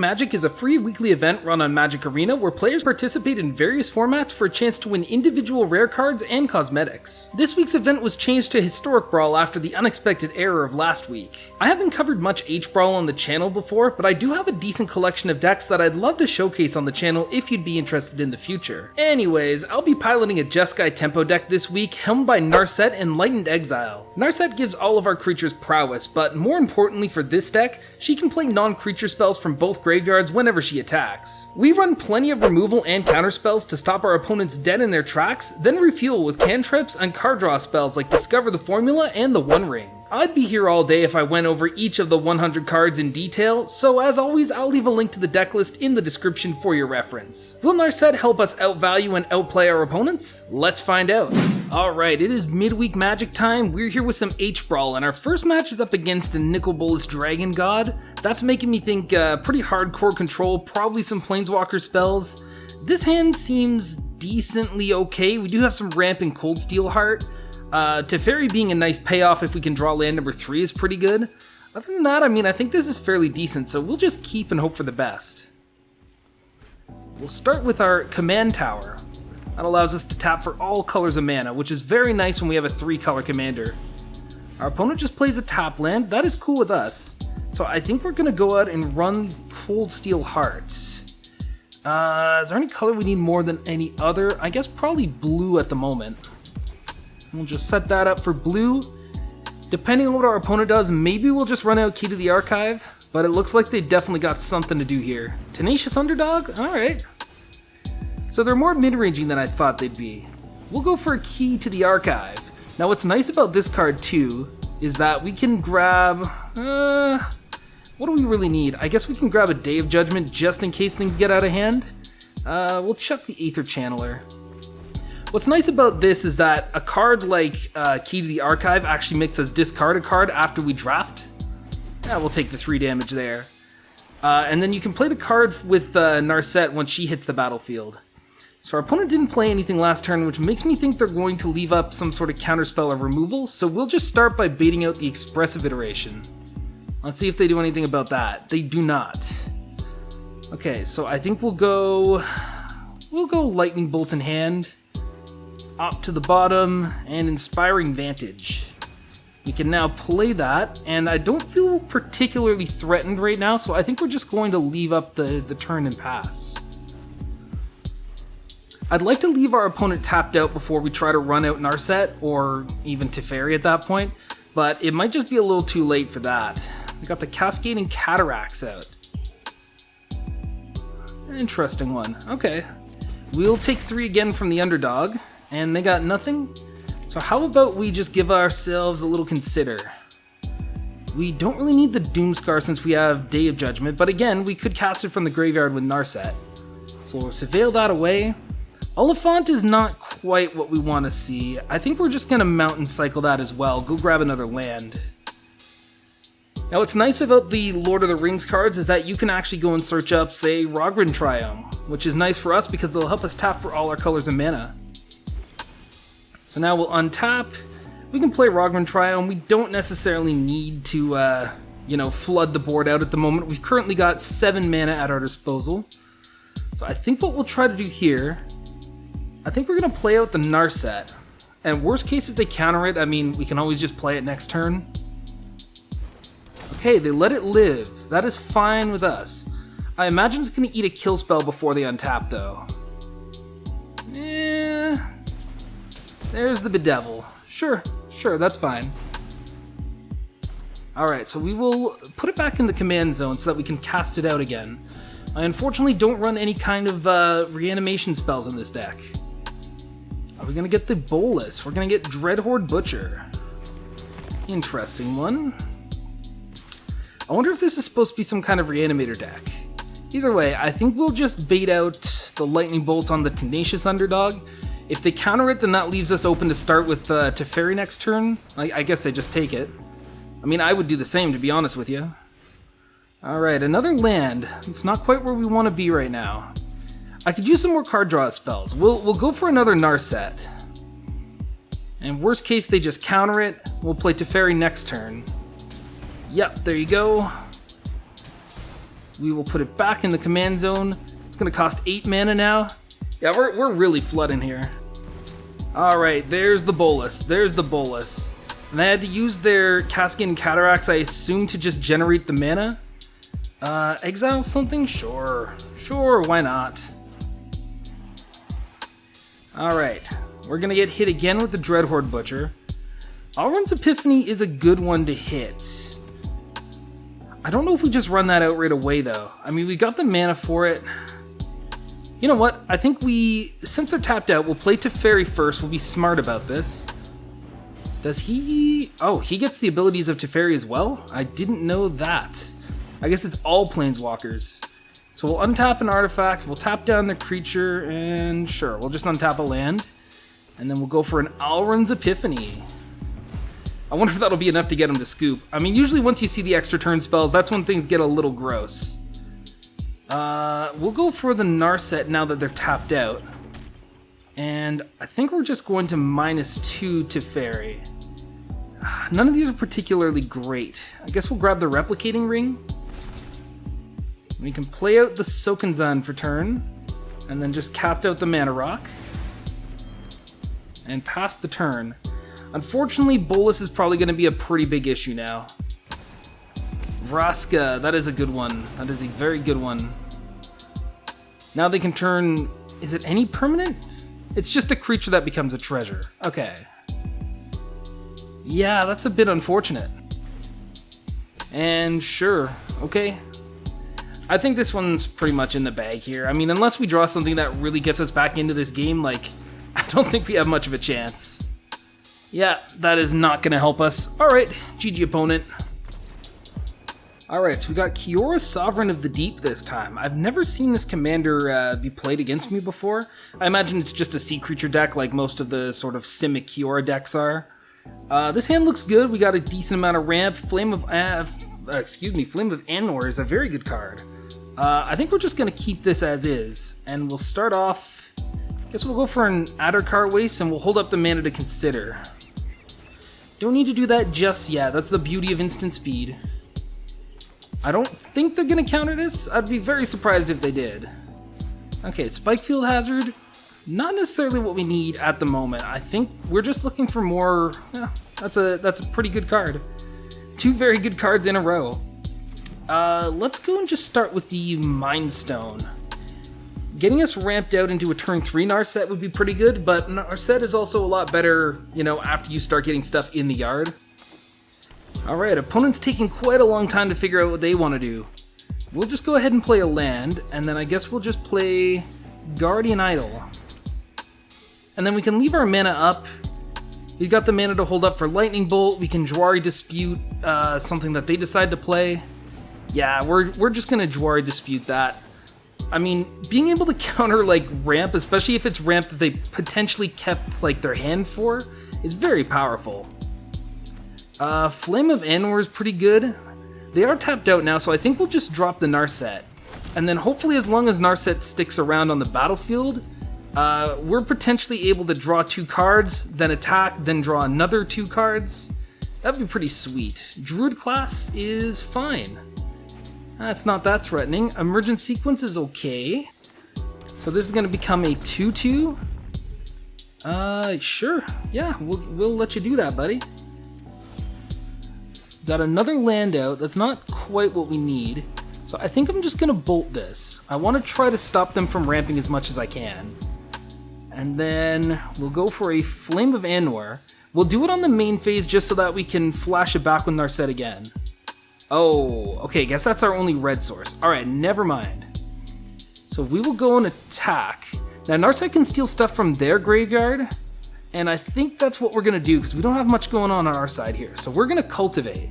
Magic is a free weekly event run on Magic Arena where players participate in various formats for a chance to win individual rare cards and cosmetics. This week's event was changed to Historic Brawl after the unexpected error of last week. I haven't covered much H-Brawl on the channel before, but I do have a decent collection of decks that I'd love to showcase on the channel if you'd be interested in the future. Anyways, I'll be piloting a Jeskai Tempo deck this week, helmed by Narset and Enlightened Exile. Narset gives all of our creatures prowess, but more importantly for this deck, she can play non-creature spells from both graveyards whenever she attacks. We run plenty of removal and counter spells to stop our opponents dead in their tracks, then refuel with cantrips and card draw spells like Discover the Formula and the One Ring. I'd be here all day if I went over each of the 100 cards in detail, so as always I'll leave a link to the deck list in the description for your reference. Will Narset help us outvalue and outplay our opponents? Let's find out. Alright, it is Midweek Magic time. We're here with some H-Brawl, and our first match is up against a Nicol Bolas Dragon God. That's making me think pretty hardcore control, probably some Planeswalker spells. This hand seems decently okay. We do have some ramp and Cold Steel Heart. Teferi being a nice payoff if we can draw land number 3 is pretty good. Other than that, I mean, I think this is fairly decent, so we'll just keep and hope for the best. We'll start with our Command Tower. That allows us to tap for all colors of mana, which is very nice when we have a 3-color commander. Our opponent just plays a tap land. That is cool with us. So I think we're going to go out and run Cold Steel Heart. Is there any color we need more than any other? I guess probably blue at the moment. We'll just set that up for blue. Depending on what our opponent does, maybe we'll just run out Key to the Archive, but it looks like they definitely got something to do here. Tenacious Underdog? Alright. So they're more mid-ranging than I thought they'd be. We'll go for a Key to the Archive. Now what's nice about this card too, is that we can grab... what do we really need? I guess we can grab a Day of Judgment just in case things get out of hand. We'll chuck the Aether Channeler. What's nice about this is that a card like Key to the Archive actually makes us discard a card after we draft. Yeah, we'll take the 3 damage there. And then you can play the card with Narset once she hits the battlefield. So our opponent didn't play anything last turn, which makes me think they're going to leave up some sort of counterspell of removal, so we'll just start by baiting out the Expressive Iteration. Let's see if they do anything about that. They do not. Okay, so I think we'll go Lightning Bolt in hand. Up to the bottom, and Inspiring Vantage. We can now play that, and I don't feel particularly threatened right now, so I think we're just going to leave up the turn and pass. I'd like to leave our opponent tapped out before we try to run out Narset, or even Teferi at that point, but it might just be a little too late for that. We got the Cascading Cataracts out. Interesting one. Okay. We'll take 3 again from the underdog. And they got nothing? So how about we just give ourselves a little consider? We don't really need the Doomscar since we have Day of Judgment, but again, we could cast it from the graveyard with Narset. So we'll surveil that away. Oliphant is not quite what we want to see. I think we're just going to Mountain Cycle that as well. Go grab another land. Now what's nice about the Lord of the Rings cards is that you can actually go and search up, say, Rogran Triome, which is nice for us because they'll help us tap for all our colors of mana. So now we'll untap. We can play Rogran Triome. We don't necessarily need to, flood the board out at the moment. We've currently got 7 mana at our disposal. So I think what we'll try to do here, I think we're going to play out the Narset. And worst case, if they counter it, I mean, we can always just play it next turn. Okay, they let it live. That is fine with us. I imagine it's going to eat a kill spell before they untap, though. There's the Bedevil. Sure, that's fine. Alright, so we will put it back in the command zone so that we can cast it out again. I unfortunately don't run any kind of reanimation spells in this deck. Are we going to get the Bolas? We're going to get Dreadhorde Butcher. Interesting one. I wonder if this is supposed to be some kind of reanimator deck. Either way, I think we'll just bait out the Lightning Bolt on the Tenacious Underdog. If they counter it, then that leaves us open to start with Teferi next turn. I guess they just take it. I mean, I would do the same, to be honest with you. Alright, another land. It's not quite where we want to be right now. I could use some more card draw spells. We'll go for another Narset. And worst case, they just counter it. We'll play Teferi next turn. Yep, there you go. we will put it back in the command zone. It's going to cost 8 mana now. Yeah, we're really flooding here. Alright, there's the Bolas. There's the Bolas. And they had to use their Cascade Cataracts, I assume, to just generate the mana. Exile something? Sure. Sure, why not? Alright, we're going to get hit again with the Dreadhorde Butcher. Alrund's Epiphany is a good one to hit. I don't know if we just run that out right away, though. I mean, we got the mana for it. You know what? I think since they're tapped out, we'll play Teferi first. We'll be smart about this. Does he... Oh, he gets the abilities of Teferi as well? I didn't know that. I guess it's all Planeswalkers. So we'll untap an artifact, we'll tap down the creature, and sure, we'll just untap a land. And then we'll go for an Alrund's Epiphany. I wonder if that'll be enough to get him to scoop. I mean, usually once you see the extra turn spells, that's when things get a little gross. We'll go for the Narset now that they're tapped out. And I think we're just going to -2 Teferi. None of these are particularly great. I guess we'll grab the Replicating Ring. We can play out the Sokenzan for turn, and then just cast out the Mana Rock. And pass the turn. Unfortunately, Bolas is probably going to be a pretty big issue now. Vraska, that is a good one. That is a very good one. Now they can turn... Is it any permanent? It's just a creature that becomes a treasure. Okay. Yeah, that's a bit unfortunate. And sure, okay. I think this one's pretty much in the bag here. I mean, unless we draw something that really gets us back into this game, like, I don't think we have much of a chance. Yeah, that is not going to help us. Alright, GG opponent. Alright, so we got Kiora, Sovereign of the Deep this time. I've never seen this commander be played against me before. I imagine it's just a sea creature deck like most of the sort of Simic Kiora decks are. This hand looks good. We got a decent amount of ramp. Flame of Anor is a very good card. I think we're just going to keep this as is, and we'll start off... I guess we'll go for an Addercar Waste, and we'll hold up the mana to consider. Don't need to do that just yet. That's the beauty of instant speed. I don't think they're going to counter this. I'd be very surprised if they did. Okay, Spikefield Hazard. Not necessarily what we need at the moment. I think we're just looking for more... Yeah, that's a pretty good card. 2 very good cards in a row. Let's go and just start with the Mind Stone. Getting us ramped out into a turn 3 Narset would be pretty good, but Narset is also a lot better, you know, after you start getting stuff in the yard. Alright, opponent's taking quite a long time to figure out what they want to do. We'll just go ahead and play a land, and then I guess we'll just play Guardian Idol. And then we can leave our mana up. We've got the mana to hold up for Lightning Bolt. We can Jwari Dispute something that they decide to play. Yeah, we're just going to Jwari Dispute that. I mean, being able to counter, like, ramp, especially if it's ramp that they potentially kept, like, their hand for, is very powerful. Flame of Anor is pretty good. They are tapped out now, so I think we'll just drop the Narset. And then hopefully as long as Narset sticks around on the battlefield, we're potentially able to draw 2 cards, then attack, then draw another 2 cards. That'd be pretty sweet. Druid class is fine. That's not that threatening. Emergent Sequence is okay. So this is going to become a 2/2. Sure. Yeah, we'll let you do that, buddy. Got another land out. That's not quite what we need. So I think I'm just going to bolt this. I want to try to stop them from ramping as much as I can. And then we'll go for a Flame of Anor. We'll do it on the main phase just so that we can flash it back with Narset again. Oh, okay, guess that's our only red source. Alright, never mind. So we will go and attack. Now, Narset can steal stuff from their graveyard, and I think that's what we're going to do, because we don't have much going on our side here. So we're going to Cultivate.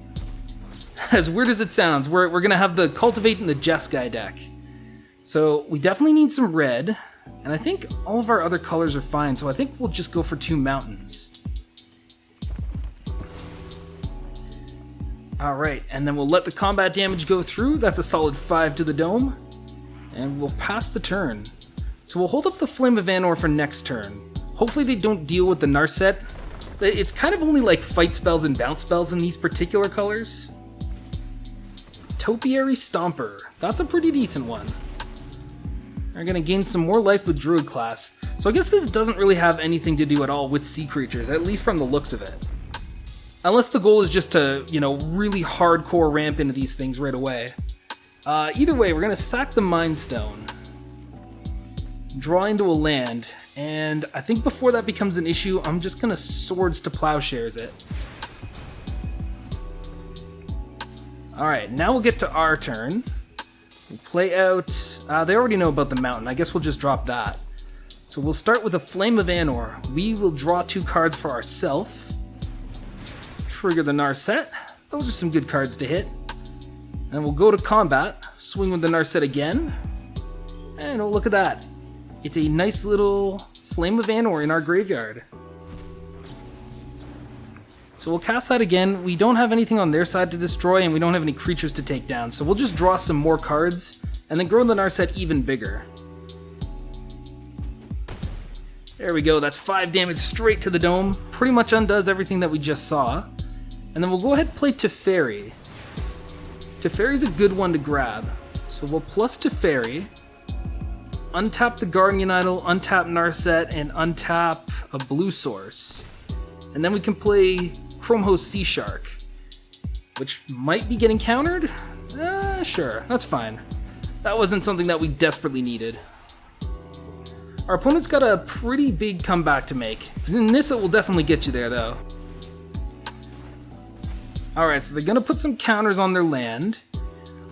As weird as it sounds, we're going to have the Cultivate in the Jeskai deck. So we definitely need some red, and I think all of our other colors are fine, so I think we'll just go for 2 mountains. Alright, and then we'll let the combat damage go through. That's a solid 5 to the dome. And we'll pass the turn. So we'll hold up the Flame of Anor for next turn. Hopefully they don't deal with the Narset. It's kind of only like fight spells and bounce spells in these particular colors. Topiary Stomper. That's a pretty decent one. They're gonna gain some more life with Druid class. So I guess this doesn't really have anything to do at all with sea creatures, at least from the looks of it. Unless the goal is just to, you know, really hardcore ramp into these things right away. Either way, we're gonna sack the Mind Stone. Draw into a land, and I think before that becomes an issue, I'm just gonna Swords to Plowshares it. Alright, now we'll get to our turn. We'll play out... they already know about the mountain, I guess we'll just drop that. So we'll start with a Flame of Anor. We will draw 2 cards for ourselves. Trigger the Narset. Those are some good cards to hit. And we'll go to combat, swing with the Narset again. And oh, look at that. It's a nice little Flame of Anor in our graveyard. So we'll cast that again. We don't have anything on their side to destroy, and we don't have any creatures to take down. So we'll just draw some more cards, and then grow the Narset even bigger. There we go, that's 5 damage straight to the dome. Pretty much undoes everything that we just saw. And then we'll go ahead and play Teferi. Teferi's a good one to grab. So we'll plus Teferi, untap the Guardian Idol, untap Narset, and untap a blue source. And then we can play Chromehose Sea Shark, which might be getting countered? Sure, that's fine. That wasn't something that we desperately needed. Our opponent's got a pretty big comeback to make. Nissa will definitely get you there, though. Alright, so they're gonna put some counters on their land.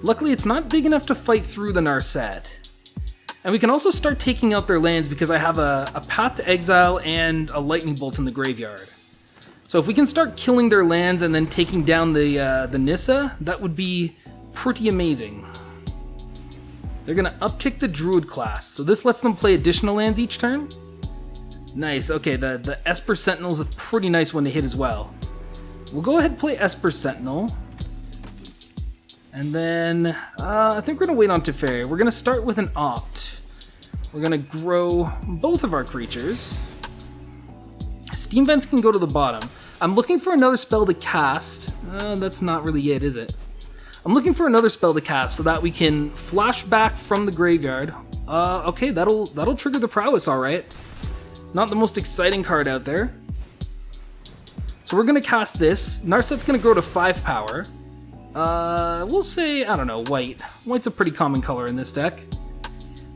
Luckily, it's not big enough to fight through the Narset. And we can also start taking out their lands because I have a Path to Exile and a Lightning Bolt in the graveyard. So if we can start killing their lands and then taking down the Nissa, that would be pretty amazing. They're going to uptick the Druid class, so this lets them play additional lands each turn. Nice, okay, the Esper Sentinel is a pretty nice one to hit as well. We'll go ahead and play Esper Sentinel. And then, I think we're going to wait on Teferi. We're going to start with an Opt. We're going to grow both of our creatures. Steam Vents can go to the bottom. I'm looking for another spell to cast. That's not really it, is it? I'm looking for another spell to cast so that we can flash back from the graveyard. Okay, that'll trigger the prowess, all right. Not the most exciting card out there. So we're gonna cast this. Narset's gonna grow to 5 power. We'll say, I don't know, white. White's a pretty common color in this deck.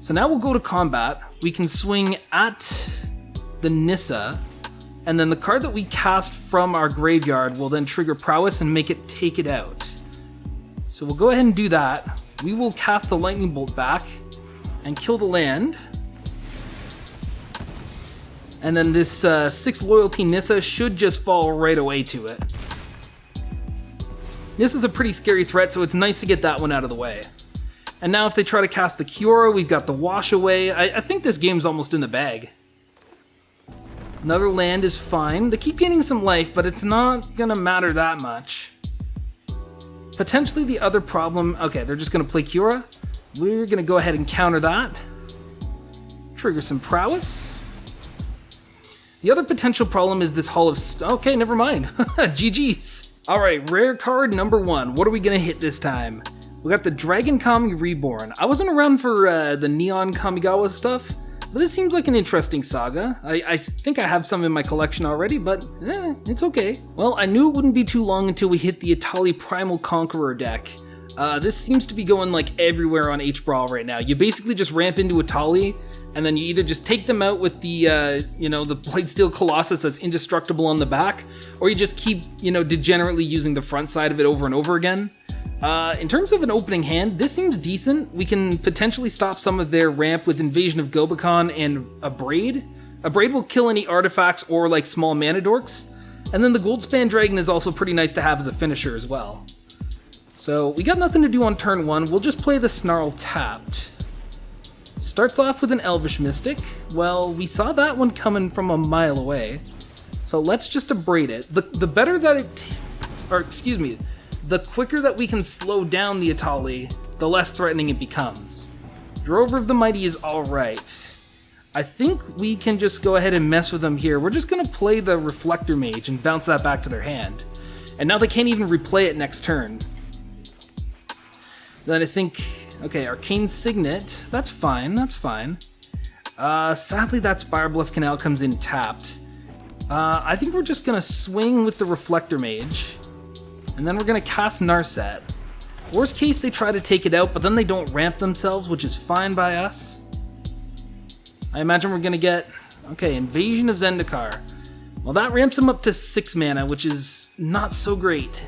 So now we'll go to combat. We can swing at the Nissa, and then the card that we cast from our graveyard will then trigger prowess and make it take it out. So we'll go ahead and do that. We will cast the Lightning Bolt back and kill the land. And then this 6 loyalty Nissa should just fall right away to it. This is a pretty scary threat, so it's nice to get that one out of the way. And now if they try to cast the Kiora, we've got the Wash Away. I think this game's almost in the bag. Another land is fine. They keep gaining some life, but it's not gonna matter that much. Potentially the other problem... Okay, they're just gonna play Kiora. We're gonna go ahead and counter that. Trigger some prowess. The other potential problem is this Hall of... Okay, never mind. GG's. Alright, rare card number 1. What are we gonna hit this time? We got the Dragon Kami Reborn. I wasn't around for the Neon Kamigawa stuff, but this seems like an interesting saga. I think I have some in my collection already, but it's okay. Well, I knew it wouldn't be too long until we hit the Etali Primal Conqueror deck. This seems to be going like everywhere on H-Brawl right now. You basically just ramp into Etali, and then you either just take them out with the, the Blightsteel Colossus that's indestructible on the back, or you just keep, degenerately using the front side of it over and over again. In terms of an opening hand, this seems decent. We can potentially stop some of their ramp with Invasion of Gobakon and a Braid. A Braid will kill any artifacts or like small mana dorks. And then the Goldspan Dragon is also pretty nice to have as a finisher as well. So we got nothing to do on turn 1. We'll just play the Snarl tapped. Starts off with an Elvish Mystic. Well, we saw that one coming from a mile away. So let's just abrade it. The better that it... the quicker that we can slow down the Etali, the less threatening it becomes. Drover of the Mighty is alright. I think we can just go ahead and mess with them here. We're just going to play the Reflector Mage and bounce that back to their hand. And now they can't even replay it next turn. Then I think Okay, Arcane Signet. That's fine, that's fine. Sadly, that Spire Bluff Canal comes in tapped. I think we're just gonna swing with the Reflector Mage, and then we're gonna cast Narset. Worst case, they try to take it out, but then they don't ramp themselves, which is fine by us. I imagine we're gonna get, okay, Invasion of Zendikar. Well, that ramps them up to 6 mana, which is not so great.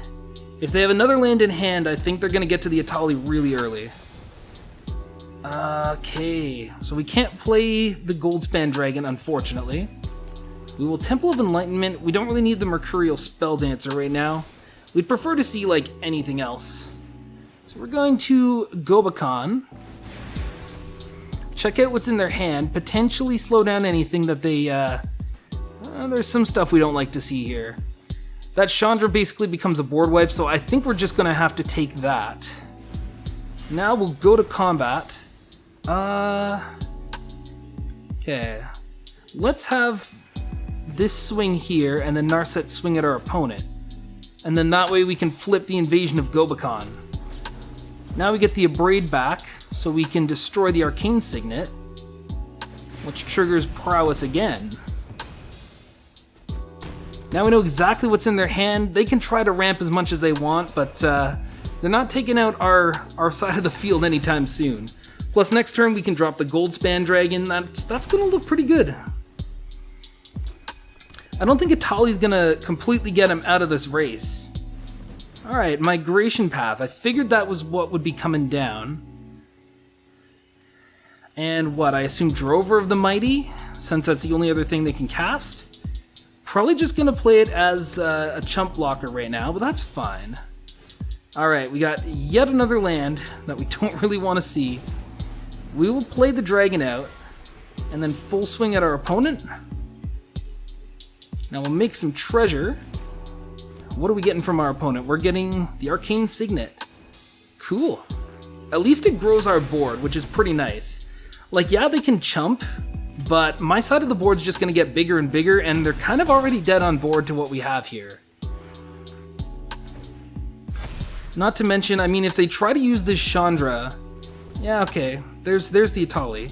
If they have another land in hand, I think they're gonna get to the Etali really early. Okay, so we can't play the Goldspan Dragon, unfortunately. We will Temple of Enlightenment. We don't really need the Mercurial Spelldancer right now. We'd prefer to see, like, anything else. So we're going to Gobakon. Check out what's in their hand. Potentially slow down anything that they, there's some stuff we don't like to see here. That Chandra basically becomes a board wipe, so I think we're just gonna have to take that. Now we'll go to combat. Okay. Let's have this swing here, and then Narset swing at our opponent. And then that way we can flip the Invasion of Gobakon. Now we get the Abrade back, so we can destroy the Arcane Signet, which triggers Prowess again. Now we know exactly what's in their hand. They can try to ramp as much as they want, but they're not taking out our side of the field anytime soon. Plus next turn we can drop the Goldspan Dragon. That's gonna look pretty good. I don't think Etali's gonna completely get him out of this race. Alright, Migration Path. I figured that was what would be coming down. And what, I assume Drover of the Mighty, since that's the only other thing they can cast? Probably just gonna play it as a chump blocker right now, but that's fine. Alright, we got yet another land that we don't really want to see. We will play the dragon out, and then full swing at our opponent. Now we'll make some treasure. What are we getting from our opponent? We're getting the Arcane Signet. Cool. At least it grows our board, which is pretty nice. Like, yeah, they can chump, but my side of the board's just gonna get bigger and bigger, and they're kind of already dead on board to what we have here. Not to mention, I mean, if they try to use this Chandra, yeah, okay, there's the Etali.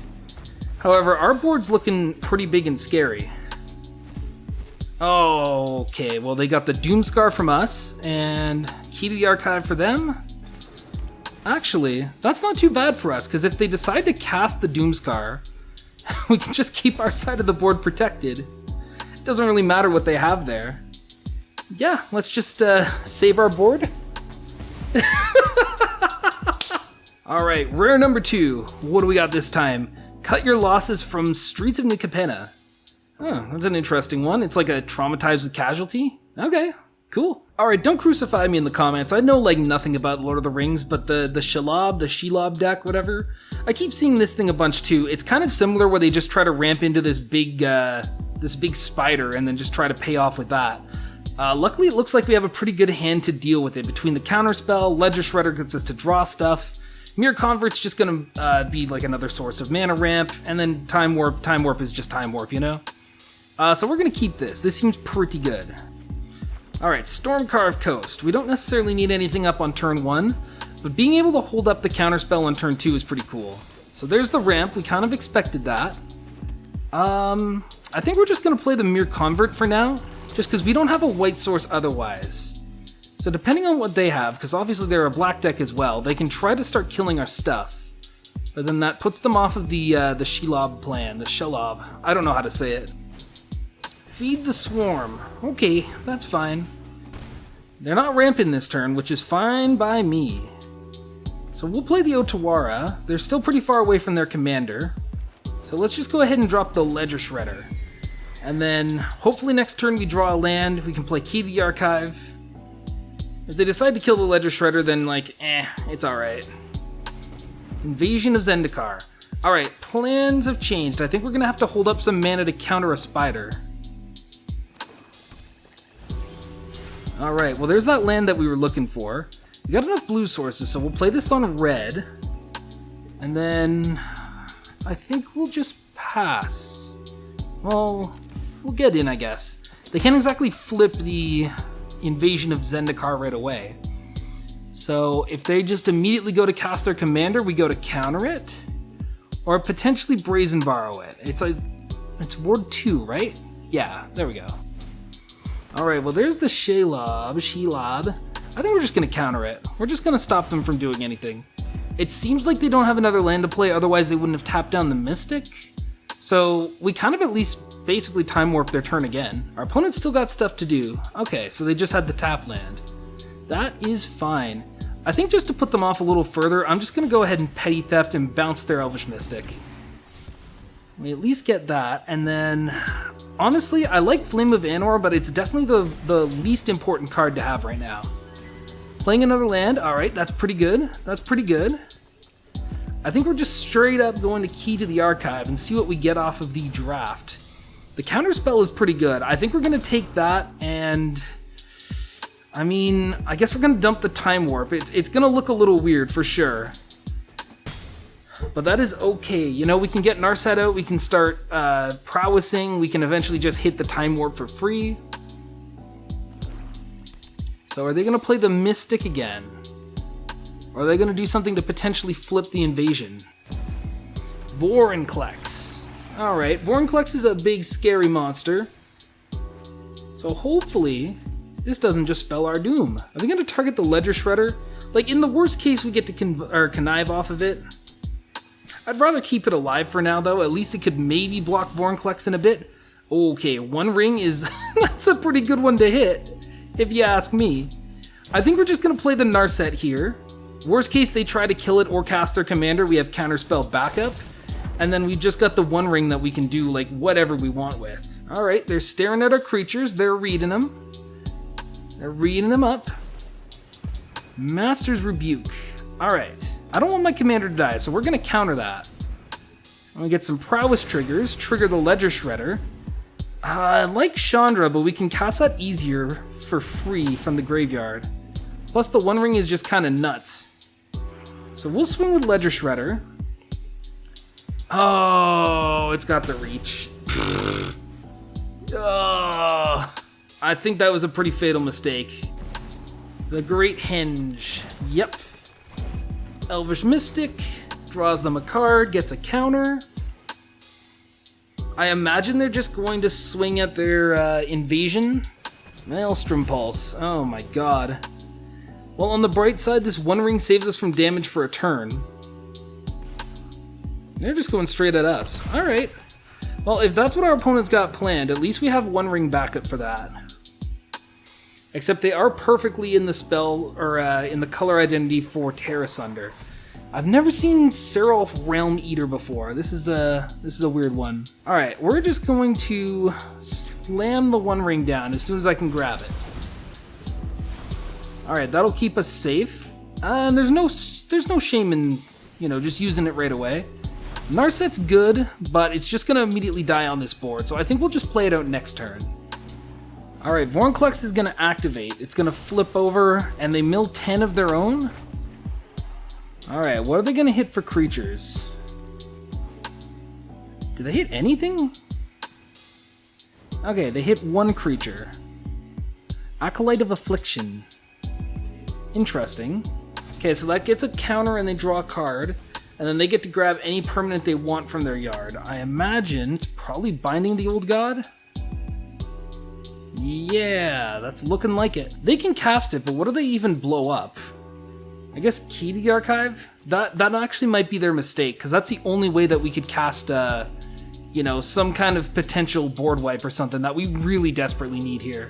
However, our board's looking pretty big and scary. Oh, okay, well, they got the Doomscar from us, and Key to the Archive for them. Actually, that's not too bad for us, because if they decide to cast the Doomscar, we can just keep our side of the board protected. It doesn't really matter what they have there. Yeah, let's just save our board. Alright, rare number 2. What do we got this time? Cut your losses from Streets of New Capenna. Oh, that's an interesting one. It's like a Traumatized with Casualty? Okay, cool. Alright, don't crucify me in the comments. I know like nothing about Lord of the Rings, but the Shelob deck, whatever. I keep seeing this thing a bunch too. It's kind of similar where they just try to ramp into this big spider and then just try to pay off with that. Luckily, it looks like we have a pretty good hand to deal with it. Between the Counterspell, Ledger Shredder gets us to draw stuff. Mirror Convert's just gonna be like another source of mana ramp, and then Time Warp. Time Warp is just Time Warp, you know? So we're gonna keep this. This seems pretty good. Alright, Stormcarved Coast. We don't necessarily need anything up on turn 1, but being able to hold up the Counterspell on turn 2 is pretty cool. So there's the ramp. We kind of expected that. I think we're just gonna play the Mirror Convert for now, just because we don't have a white source otherwise. So depending on what they have, because obviously they're a black deck as well, they can try to start killing our stuff. But then that puts them off of the Shelob plan, the Shelob. I don't know how to say it. Feed the Swarm. Okay, that's fine. They're not ramping this turn, which is fine by me. So we'll play the Otawara. They're still pretty far away from their commander. So let's just go ahead and drop the Ledger Shredder. And then hopefully next turn we draw a land. We can play Key to the Archive. If they decide to kill the Ledger Shredder, then like, it's alright. Invasion of Zendikar. Alright, plans have changed. I think we're gonna have to hold up some mana to counter a spider. Alright, well there's that land that we were looking for. We got enough blue sources, so we'll play this on red. And then I think we'll just pass. Well, we'll get in, I guess. They can't exactly flip the Invasion of Zendikar right away. So if they just immediately go to cast their commander, we go to counter it. Or potentially Brazen Borrow it. It's ward 2, right? Yeah, there we go. Alright, well there's the Shelob. I think we're just going to counter it. We're just going to stop them from doing anything. It seems like they don't have another land to play, otherwise they wouldn't have tapped down the Mystic. So we kind of at least basically time warp their turn again. Our opponent's still got stuff to do. Okay, so they just had the tap land. That is fine. I think just to put them off a little further, I'm just going to go ahead and Petty Theft and bounce their Elvish Mystic. We at least get that, and then... Honestly, I like Flame of Anor, but it's definitely the least important card to have right now. Playing another land, alright, that's pretty good. That's pretty good. I think we're just straight up going to Key to the Archive and see what we get off of the draft. The counter spell is pretty good. I think we're going to take that and... I mean, I guess we're going to dump the Time Warp. It's going to look a little weird for sure. But that is okay. You know, we can get Narset out, we can start prowessing, we can eventually just hit the Time Warp for free. So are they going to play the Mystic again? Or are they going to do something to potentially flip the invasion? Vorinclex. Alright, Vorinclex is a big scary monster. So hopefully this doesn't just spell our doom. Are they going to target the Ledger Shredder? Like in the worst case we get to connive off of it. I'd rather keep it alive for now, though. At least it could maybe block Vorinclex in a bit. Okay, One Ring is... that's a pretty good one to hit, if you ask me. I think we're just going to play the Narset here. Worst case, they try to kill it or cast their commander. We have Counterspell backup. And then we've just got the One Ring that we can do, like, whatever we want with. Alright, they're staring at our creatures. They're reading them. They're reading them up. Master's Rebuke. Alright. I don't want my commander to die, so we're going to counter that. I'm going to get some prowess triggers, trigger the Ledger Shredder. I like Chandra, but we can cast that easier for free from the graveyard. Plus the One Ring is just kind of nuts. So we'll swing with Ledger Shredder. Oh, it's got the reach. Oh, I think that was a pretty fatal mistake. The Great Henge. Yep. Elvish Mystic, draws them a card, gets a counter. I imagine they're just going to swing at their invasion. Maelstrom Pulse, oh my god. Well, on the bright side, this One Ring saves us from damage for a turn. They're just going straight at us. Alright. Well, if that's what our opponent's got planned, at least we have One Ring backup for that. Except they are perfectly in the spell, or in the color identity for Terra Sunder. I've never seen Seraph Realm Eater before. This is a weird one. Alright, we're just going to slam the One Ring down as soon as I can grab it. Alright, that'll keep us safe. And there's no shame in, you know, just using it right away. Narset's good, but it's just going to immediately die on this board, so I think we'll just play it out next turn. Alright, Vorinclex is going to activate. It's going to flip over, and they mill 10 of their own. Alright, what are they going to hit for creatures? Do they hit anything? Okay, they hit one creature. Acolyte of Affliction. Interesting. Okay, so that gets a counter and they draw a card. And then they get to grab any permanent they want from their yard. I imagine it's probably Binding the Old God? Yeah, that's looking like it. They can cast it, but what do they even blow up? I guess Key to the Archive? That actually might be their mistake, because that's the only way that we could cast, you know, some kind of potential board wipe or something that we really desperately need here.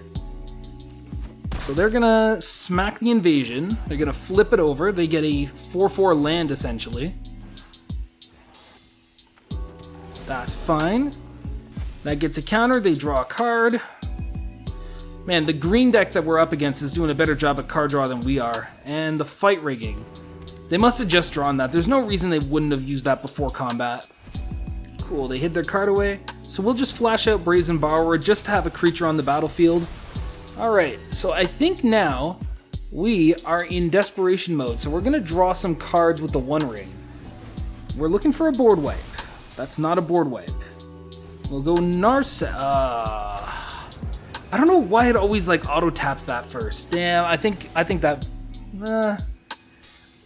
So they're gonna smack the invasion. They're gonna flip it over. They get a 4/4 land, essentially. That's fine. That gets a counter. They draw a card. Man, the green deck that we're up against is doing a better job at card draw than we are. And the fight rigging. They must have just drawn that. There's no reason they wouldn't have used that before combat. Cool, they hid their card away. So we'll just flash out Brazen Borrower just to have a creature on the battlefield. Alright, so I think now we are in desperation mode. So we're going to draw some cards with the One Ring. We're looking for a board wipe. That's not a board wipe. We'll go Narset. I don't know why it always like auto taps that first. Damn, I think that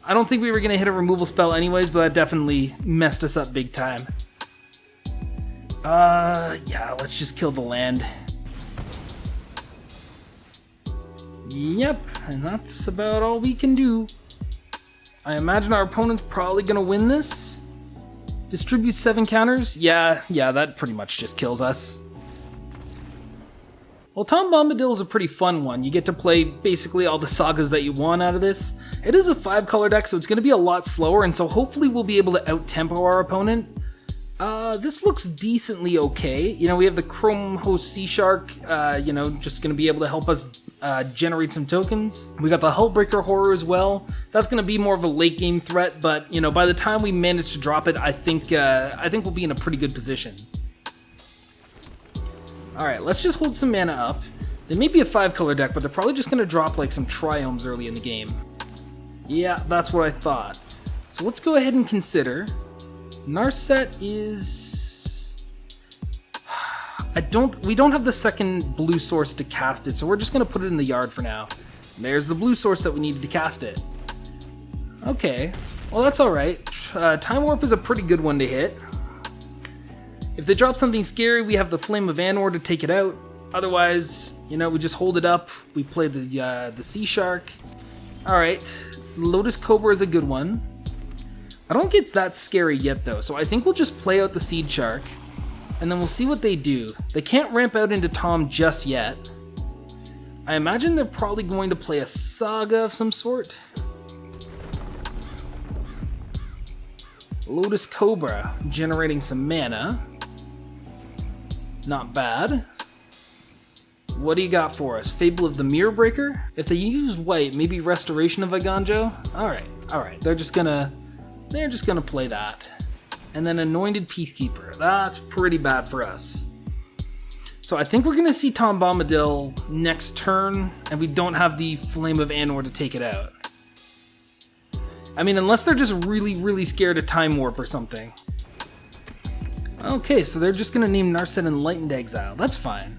I don't think we were going to hit a removal spell anyways, but that definitely messed us up big time. Yeah, let's just kill the land. Yep, and that's about all we can do. I imagine our opponent's probably going to win this. Distribute 7 counters? Yeah, that pretty much just kills us. Well, Tom Bombadil is a pretty fun one. You get to play basically all the sagas that you want out of this. It is a 5-color deck, so it's going to be a lot slower, and so hopefully we'll be able to out-tempo our opponent. This looks decently okay. You know, we have the Chrome Host Sea Shark, you know, just going to be able to help us generate some tokens. We got the Hullbreaker Horror as well. That's going to be more of a late game threat, but you know, by the time we manage to drop it, I think we'll be in a pretty good position. All right, let's just hold some mana up. They may be a 5-color deck, but they're probably just going to drop like some Triomes early in the game. Yeah, that's what I thought. So let's go ahead and consider. Narset is... we don't have the second blue source to cast it, so we're just going to put it in the yard for now. There's the blue source that we needed to cast it. Okay, well that's alright. Time Warp is a pretty good one to hit. If they drop something scary, we have the Flame of Anor to take it out. Otherwise, you know, we just hold it up. We play the Sea Shark. Alright, Lotus Cobra is a good one. I don't think it's that scary yet though, so I think we'll just play out the Seed Shark, and then we'll see what they do. They can't ramp out into Tom just yet. I imagine they're probably going to play a Saga of some sort. Lotus Cobra, generating some mana. Not bad. What do you got for us? Fable of the Mirror Breaker? If they use white, maybe Restoration of Iganjo? Alright, they're just gonna play that. And then Anointed Peacekeeper. That's pretty bad for us. So I think we're gonna see Tom Bombadil next turn, and we don't have the Flame of Anor to take it out. I mean, unless they're just really scared of Time Warp or something. Okay, so they're just gonna name Narset Enlightened Exile. That's fine.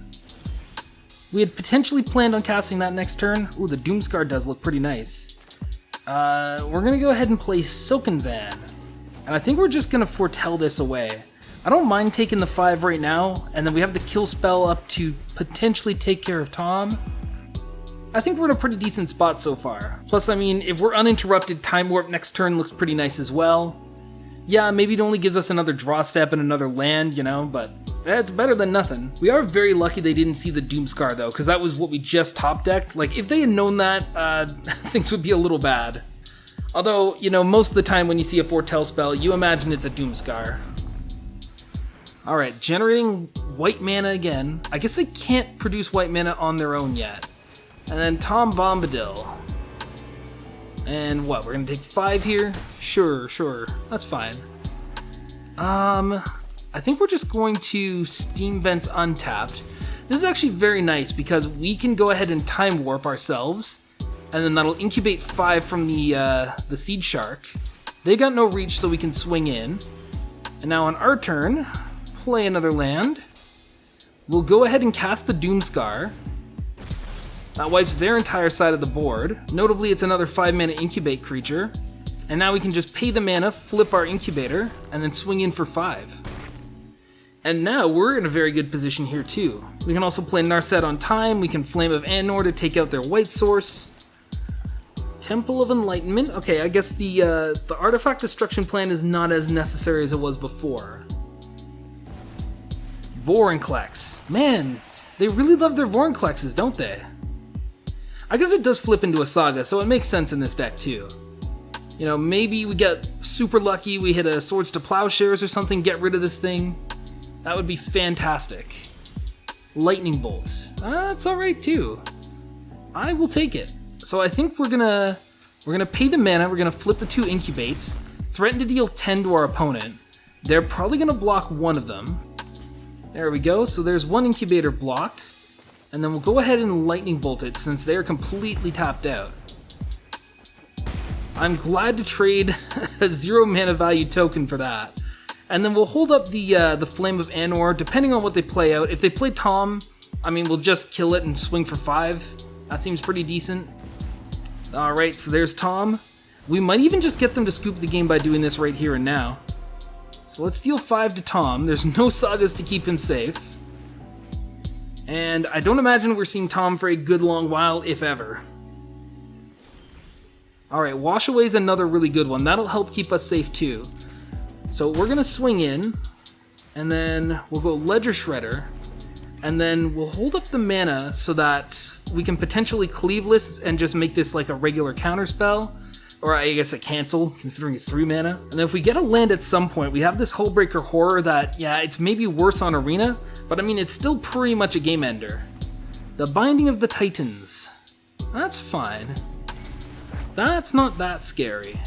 We had potentially planned on casting that next turn. Ooh, the Doomscar does look pretty nice. We're gonna go ahead and play Sokenzan. And I think we're just gonna foretell this away. I don't mind taking the 5 right now, and then we have the kill spell up to potentially take care of Tom. I think we're in a pretty decent spot so far. Plus, I mean, if we're uninterrupted, Time Warp next turn looks pretty nice as well. Yeah, maybe it only gives us another draw step and another land, you know, but that's better than nothing. We are very lucky they didn't see the Doomscar though, because that was what we just top decked. Like, if they had known that, things would be a little bad. Although, you know, most of the time when you see a foretell spell, you imagine it's a Doomscar. Alright, generating white mana again. I guess they can't produce white mana on their own yet. And then Tom Bombadil. And what, we're gonna take 5 here? Sure, that's fine. I think we're just going to Steam Vents Untapped. This is actually very nice because we can go ahead and Time Warp ourselves, and then that'll incubate 5 from the Seed Shark. They got no reach, so we can swing in. And now on our turn, play another land. We'll go ahead and cast the Doomscar. That wipes their entire side of the board. Notably, it's another 5-mana Incubate creature. And now we can just pay the mana, flip our Incubator, and then swing in for 5. And now we're in a very good position here too. We can also play Narset on time, we can Flame of Anor to take out their white source. Temple of Enlightenment. Okay, I guess the Artifact Destruction plan is not as necessary as it was before. Vorinclex. Man, they really love their Vorinclexes, don't they? I guess it does flip into a Saga, so it makes sense in this deck too. You know, maybe we get super lucky, we hit a Swords to Plowshares or something, get rid of this thing. That would be fantastic. Lightning Bolt. That's alright too. I will take it. So I think we're gonna pay the mana, we're gonna flip the 2 Incubates, threaten to deal 10 to our opponent. They're probably gonna block one of them. There we go, so there's 1 Incubator blocked. And then we'll go ahead and Lightning Bolt it since they're completely tapped out. I'm glad to trade a 0 mana value token for that. And then we'll hold up the Flame of Anor, depending on what they play out. If they play Tom, I mean, we'll just kill it and swing for 5. That seems pretty decent. Alright, so there's Tom. We might even just get them to scoop the game by doing this right here and now. So let's deal 5 to Tom. There's no sagas to keep him safe. And I don't imagine we're seeing Tom for a good long while, if ever. Alright, Wash Away is another really good one. That'll help keep us safe too. So we're going to swing in, and then we'll go Ledger Shredder, and then we'll hold up the mana so that we can potentially cleave lists and just make this like a regular counter spell. Or I guess a cancel, considering it's 3 mana. And then if we get a land at some point, we have this Hullbreaker Horror that, yeah, it's maybe worse on Arena, but I mean, it's still pretty much a game ender. The Binding of the Titans. That's fine. That's not that scary.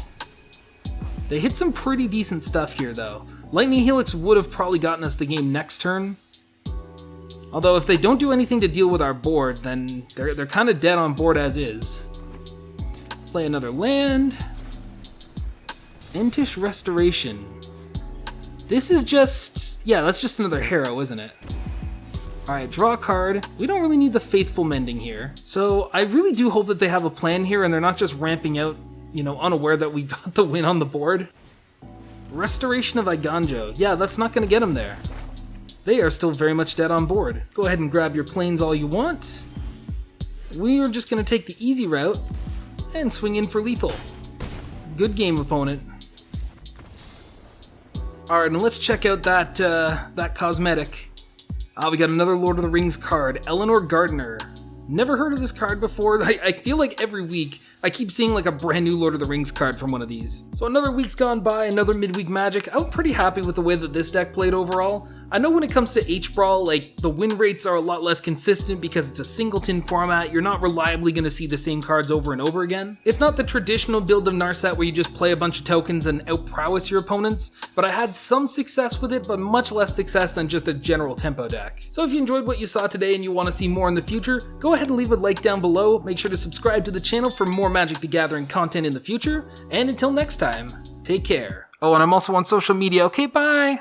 They hit some pretty decent stuff here, though. Lightning Helix would have probably gotten us the game next turn. Although if they don't do anything to deal with our board, then they're kind of dead on board as is. Play another land. Entish Restoration. This is just... yeah, that's just another Harrow, isn't it? Alright, draw a card. We don't really need the Faithful Mending here. So I really do hope that they have a plan here and they're not just ramping out, you know, unaware that we got the win on the board. Restoration of Iganjo. Yeah, that's not going to get them there. They are still very much dead on board. Go ahead and grab your planes all you want. We are just going to take the easy route and swing in for lethal. Good game, opponent. Alright, and let's check out that cosmetic. We got another Lord of the Rings card, Eleanor Gardener. Never heard of this card before. I feel like every week I keep seeing like a brand new Lord of the Rings card from one of these. So another week's gone by, another Midweek Magic. I'm pretty happy with the way that this deck played overall. I know when it comes to H-Brawl, like, the win rates are a lot less consistent because it's a singleton format. You're not reliably going to see the same cards over and over again. It's not the traditional build of Narset where you just play a bunch of tokens and out-prowess your opponents, but I had some success with it, but much less success than just a general tempo deck. So if you enjoyed what you saw today and you want to see more in the future, go ahead and leave a like down below. Make sure to subscribe to the channel for more Magic the Gathering content in the future, and until next time, take care. Oh, and I'm also on social media. Okay, bye!